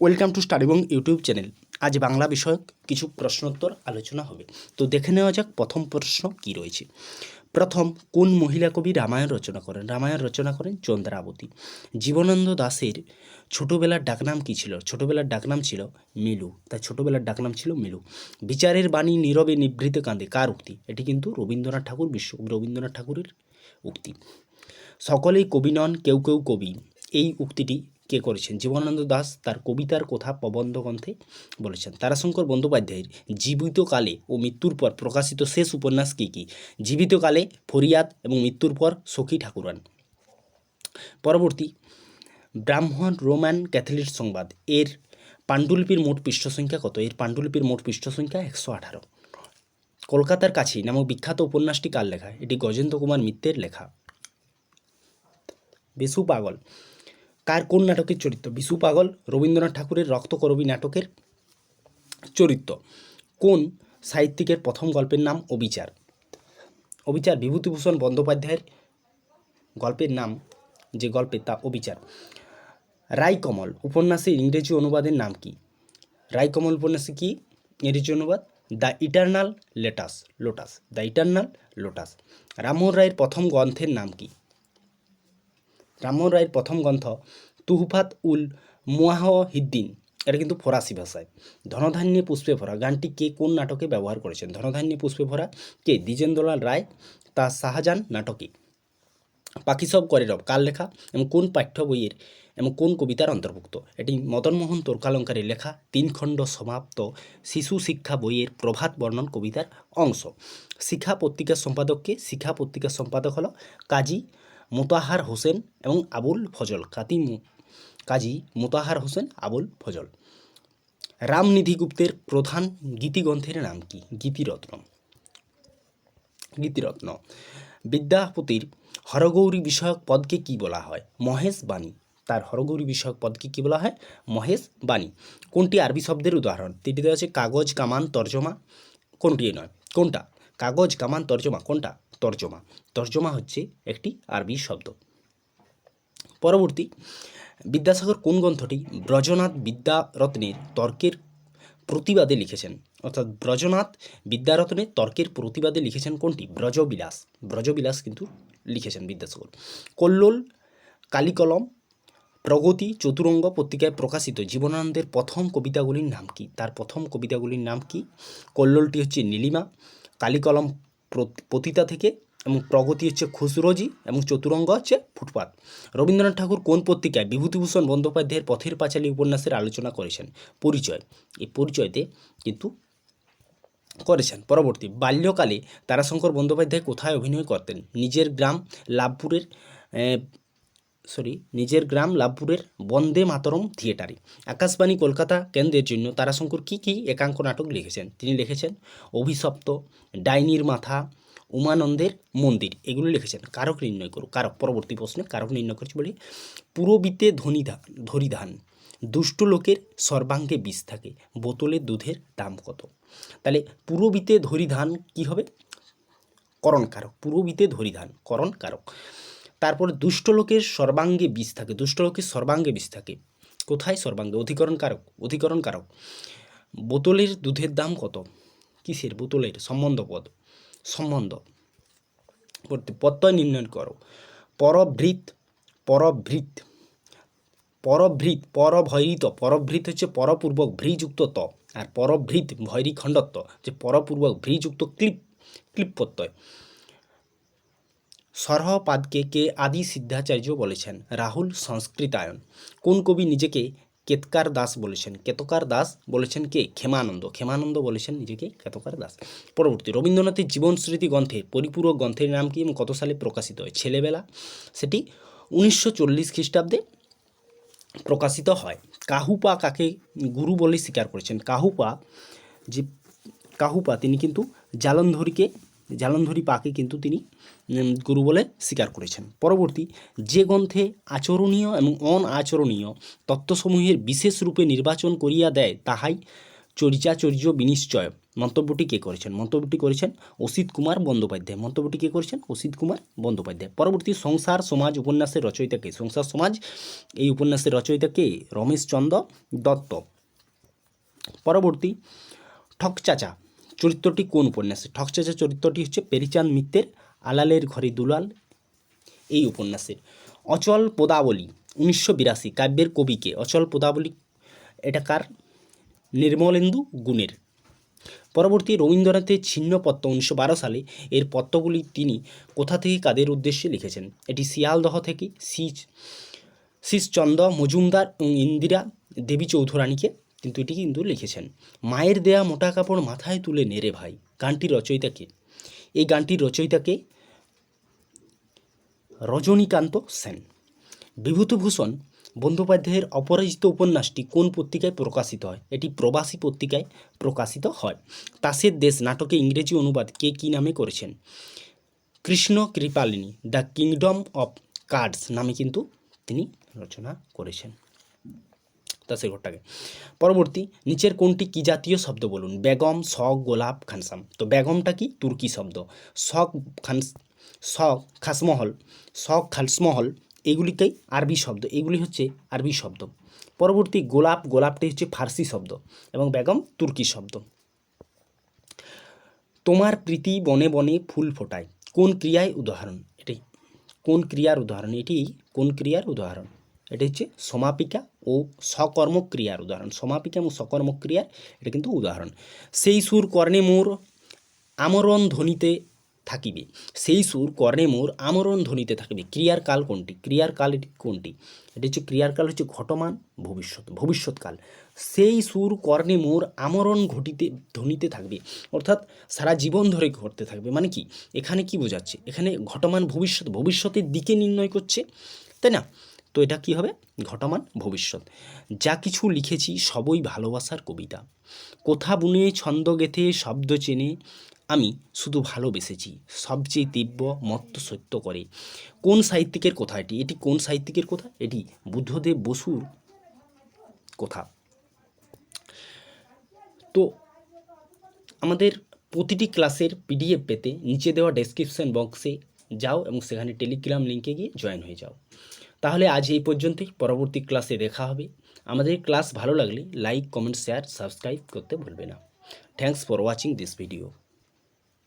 Welcome to Studybong YouTube channel. আজ বাংলা বিষয়ক কিছু প্রশ্নোত্তর আলোচনা হবে। তো দেখে নেওয়া যাক প্রথম প্রশ্ন কি রয়েছে। প্রথম, কোন মহিলা কবি রামায়ণ রচনা করেন? রামায়ণ রচনা করেন চন্দ্রাবতী। জীবনানন্দ দাশের ছোটোবেলার ডাকনাম কী ছিল? ছোটোবেলার ডাকনাম ছিল মিলু। তার ছোটোবেলার ডাকনাম ছিল মিলু। বিচারের বাণী নীরবে নিভৃতে কাঁদে কার উক্তি? এটি কিন্তু রবীন্দ্রনাথ ঠাকুর, বিশ্বকবি রবীন্দ্রনাথ ঠাকুরের উক্তি। সকলেই কবি নন, কেউ কেউ কবি, এই উক্তিটি কে করেছেন? জীবনানন্দ দাশ তার কবিতার কথা প্রবন্ধ গ্রন্থে বলেছেন। তারাশঙ্কর বন্দ্যোপাধ্যায়ের জীবিতকালে ও মৃত্যুর পর প্রকাশিত শেষ উপন্যাস কী কী? জীবিতকালে ফরিয়াদ এবং মৃত্যুর পর সখী ঠাকুরান। পরবর্তী, ব্রাহ্মণ রোমান ক্যাথলিক সংবাদ এর পাণ্ডুলিপির মোট পৃষ্ঠ সংখ্যা কত? এর পাণ্ডুলিপির মোট পৃষ্ঠ সংখ্যা 118। কলকাতার কাছেই নামক বিখ্যাত উপন্যাসটি কার লেখা? এটি গজেন্দ্র কুমার মিত্রের লেখা। বিশু পাগল কার কোন নাটকের চরিত্র? বিশু পাগল রবীন্দ্রনাথ ঠাকুরের রক্তকরবী নাটকের চরিত্র। কোন সাহিত্যিকের প্রথম গল্পের নাম অবিচার? অবিচার বিভূতিভূষণ বন্দ্যোপাধ্যায়ের গল্পের নাম, যে গল্পের তা অবিচার। রায়কমল উপন্যাসের ইংরেজি অনুবাদের নাম কি? রায়কমল উপন্যাসে কি ইংরেজি অনুবাদ? The eternal lotus. The eternal lotus. Rammohan রায়ের প্রথম গ্রন্থের নাম কি? রামমোহন রায়ের প্রথম গ্রন্থ তুহফাত উল মুওয়াহিদ্দিন। এটা কিন্তু ফরাসি ভাষায়। ধনধান্যে পুষ্পে ভরা গানটি কে কোন নাটকে ব্যবহার করেছেন? ধনধান্যে পুষ্পে ভরা কে? দ্বিজেন্দ্রলাল রায় তা শাহজাহান নাটকে। পাখি সব করে রব কার লেখা এবং কোন পাঠ্য বইয়ের এবং কোন কবিতার অন্তর্ভুক্ত? এটি মদনমোহন তোর্কালঙ্কারের লেখা 3 খণ্ড সমাপ্ত শিশু শিক্ষা বইয়ের প্রভাত বর্ণন কবিতার অংশ। শিক্ষা পত্রিকার সম্পাদককে? শিক্ষা পত্রিকার সম্পাদক হল কাজী মোতাহার হোসেন এবং আবুল ফজল। কাজী মোতাহার হোসেন আবুল ফজল। রামনিধি গুপ্তের প্রধান গীতিগ্রন্থের নাম কি? গীতিরত্ন। বিদ্যাপতির হরগৌরী বিষয়ক পদকে কি বলা হয়? মহেশ বাণী। তার হরগৌরী বিষয়ক পদকে কি বলা হয়? মহেশ বাণী। কোনটি আরবি শব্দের উদাহরণ? তিনটিতে আছে কাগজ কামান তর্জমা। কোনটি নয়? কোনটা? কাগজ কামান তর্জমা কোনটা? তর্জমা। তর্জমা হচ্ছে একটি আরবি শব্দ। পরবর্তী, বিদ্যাসাগর কোন গ্রন্থটি ব্রজনাথ বিদ্যারত্নের তর্কের প্রতিবাদে লিখেছেন? অর্থাৎ ব্রজনাথ বিদ্যারত্নের তর্কের প্রতিবাদে লিখেছেন কোনটি? ব্রজবিলাস। ব্রজবিলাস কিন্তু লিখেছেন বিদ্যাসাগর। কল্লোল কালিকলম প্রগতি চতুরঙ্গ পত্রিকায় প্রকাশিত জীবনানন্দের প্রথম কবিতাগুলির নাম কি? তার প্রথম কবিতাগুলির নাম কি? কল্লোলটি হচ্ছে নীলিমা, কালিকলম পতিতা থেকে, এবং প্রগতি হচ্ছে খুসরোজি, এবং চতুরঙ্গ হচ্ছে ফুটপাত। রবীন্দ্রনাথ ঠাকুর কোন পত্রিকায় বিভূতিভূষণ বন্দ্যোপাধ্যায়ের পথের পাঁচালী উপন্যাসের আলোচনা করেছেন? পরিচয়। এই পরিচয়তে কিন্তু করেছেন। পরবর্তী, বাল্যকালে তারাশঙ্কর বন্দ্যোপাধ্যায় কোথায় অভিনয় করতেন? নিজের গ্রাম লাভপুরের বন্দে মাতরম থিয়েটারে। আকাশবাণী কলকাতা কেন্দ্রের জন্য তারাশঙ্কর কী কী একাঙ্ক নাটক লিখেছেন? তিনি লিখেছেন অভিশপ্ত, ডাইনির মাথা, উমানন্দের মন্দির, এগুলো লিখেছেন। কারক নির্ণয় করো। কারক, পরবর্তী প্রশ্নে কারক নির্ণয় করছি বলি। পুরবিতে ধরিধান, দুষ্ট লোকের সর্বাঙ্গে বিষ থাকে, বোতলে দুধের দাম কত? তাহলে পুরবিতে ধরিধান কি হবে? করণ কারক। পুরবিতে ধরিধান করণ কারক। তারপর দুষ্ট লোকের সর্বাঙ্গে বিষ থাকে। দুষ্ট লোকের সর্বাঙ্গে বিষ থাকে কোথায়? সর্বাঙ্গে। অধিকরণ কারক। অধিকরণ কারক। বোতলের দুধের দাম কত? কিসের? বোতলের। সম্বন্ধ সম্বন্ধ। প্রত্যয় নির্ণয় করো। পরভৃত হচ্ছে পরপূর্বক ভ্রীযুক্ত ত, আর পরভৃত ভৈরী খণ্ডত্ব যে পরপূর্বক ভ্রীযুক্ত ক্লিপ প্রত্যয়। সরহপাদকে কে আদি সিদ্ধাচার্য বলেছেন? রাহুল সংস্কৃতায়ন। কোন কবি নিজেকে কেতকার দাস বলেছেন? কেতকার দাস বলেছেন কে? ক্ষেমানন্দ বলেছেন নিজেকে কেতকার দাস। পরবর্তী, রবীন্দ্রনাথের জীবন স্মৃতি গ্রন্থের পরিপূরক গ্রন্থের নাম কি এবং কত সালে প্রকাশিত হয়? ছেলেবেলা। সেটি 1940 খ্রিস্টাব্দে প্রকাশিত হয়। কাহুপা কাকে গুরু বলে স্বীকার করেছেন? কাহুপা তিনি কিন্তু জালন্ধরি পাকে কিন্তু তিনি গুরু বলে স্বীকার করেছেন। পরবর্তী, যে গ্রন্থে আচরণীয় এবং অনাচরণীয় তত্ত্বসমূহের বিশেষ রূপে নির্বাচন করিয়া দেয় তাহাই চরিচাচর্য বিনিশ্চয় মন্তব্যটি কে করেছেন? মন্তব্যটি করেছেন অসিত কুমার বন্দ্যোপাধ্যায়। মন্তব্যটি কে করেছেন? অসিত কুমার বন্দ্যোপাধ্যায়। পরবর্তী সংসার সমাজ উপন্যাসের রচয়িতা কে? সংসার সমাজ এই উপন্যাসের রচয়িতা কে? রমেশচন্দ্র দত্ত। পরবর্তী ঠকচাচা চরিত্রটি কোন উপন্যাসে? ঠকচাচা চরিত্রটি হচ্ছে পেরিচাঁদ মিত্রের আলালের ঘরে দুলাল এই উপন্যাসের। অচল পদাবলী 1982 কাব্যের কবি কে? অচল পদাবলী এটা কার? নির্মলেন্দু গুণের। পরবর্তী রবীন্দ্রনাথের ছিন্নপত্র 1912 সালে এর পত্রগুলি তিনি কোথা থেকে কাদের উদ্দেশ্যে লিখেছেন? এটি শিয়ালদহ থেকে শীষচন্দ্র মজুমদার এবং ইন্দিরা দেবী চৌধুরানীকে কিন্তু এটি কিন্তু লিখেছেন। মায়ের দেয়া মোটা কাপড় মাথায় তুলে নেড়ে ভাই গানটির রচয়িতাকে? এই গানটির রচয়িতাকে রজনীকান্ত সেন। বিভূতিভূষণ বন্দ্যোপাধ্যায়ের অপরাজিত উপন্যাসটি কোন পত্রিকায় প্রকাশিত হয়? এটি প্রবাসী পত্রিকায় প্রকাশিত হয়। তাসের দেশ নাটকে ইংরেজি অনুবাদ কে কী নামে করেছেন? Krishna Kripalani. The kingdom of cards নামে কিন্তু তিনি রচনা করেছেন তাসের ঘরটাকে। পরবর্তী নিচের কোনটি কি জাতীয় শব্দ বলুন? বেগম, শখ, গোলাপ, খানসাম। তো বেগমটা কি? তুর্কি শব্দ। শখ খাসমহল, শখ খালসমহল এগুলিকেই আরবি শব্দ, এগুলি হচ্ছে আরবি শব্দ। পরবর্তী গোলাপটি হচ্ছে ফার্সি শব্দ এবং বেগম তুর্কি শব্দ। তোমার প্রীতি বনে বনে ফুল ফোটায় কোন ক্রিয়ায় উদাহরণ? এটি কোন ক্রিয়ার উদাহরণ? এটি কোন ক্রিয়ার উদাহরণ? এটি হচ্ছে সমাপিকা ও সকর্মক ক্রিয়ার উদাহরণ। সমাপিকা এবং সকর্মক ক্রিয়ার এটা কিন্তু উদাহরণ। সেই সুর কর্ণে মোর আমরণ ধ্বনিতে থাকিবে। সেই সুর কর্ণে মোর আমরণ ধ্বনিতে থাকিবে। ক্রিয়ার কাল কোনটি? ক্রিয়ার কাল এটি কোনটি? এটি হচ্ছে ক্রিয়ার কাল হচ্ছে ঘটমান ভবিষ্যৎকাল। সেই সুর কর্ণে মোর আমরণ ধ্বনিতে থাকবে, অর্থাৎ সারা জীবন ধরে ঘটতে থাকবে। মানে কি এখানে কি বোঝাচ্ছে? এখানে ঘটমান ভবিষ্যতের দিকে নির্ণয় করছে, তাই না? তো এটা কি হবে? ঘটমান ভবিষ্যৎ। যা কিছু লিখেছি সবই ভালোবাসার কবিতা। কোথা বুনে ছন্দ গেথে শব্দ চেনে আমি শুধু ভালোবেসেছি সবচেয়ে তীব্র মত্ত সত্য করে। কোন সাহিত্যিকের কথা এটি? এটি কোন সাহিত্যিকের কথা? এটি বুদ্ধদেব বসুর কথা। তো আমাদের প্রতিটি ক্লাসের পিডিএফ পেতে নিচে দেওয়া ডেসক্রিপশন বক্সে যাও এবং সেখানে টেলিগ্রাম লিঙ্কে গিয়ে জয়েন হয়ে যাও। তাহলে আজ এই পর্যন্তই, পরবর্তী ক্লাসে দেখা হবে। আমাদের ক্লাস ভালো লাগলে লাইক, কমেন্ট, শেয়ার, সাবস্ক্রাইব করতে ভুলবে না। Thanks for watching this video.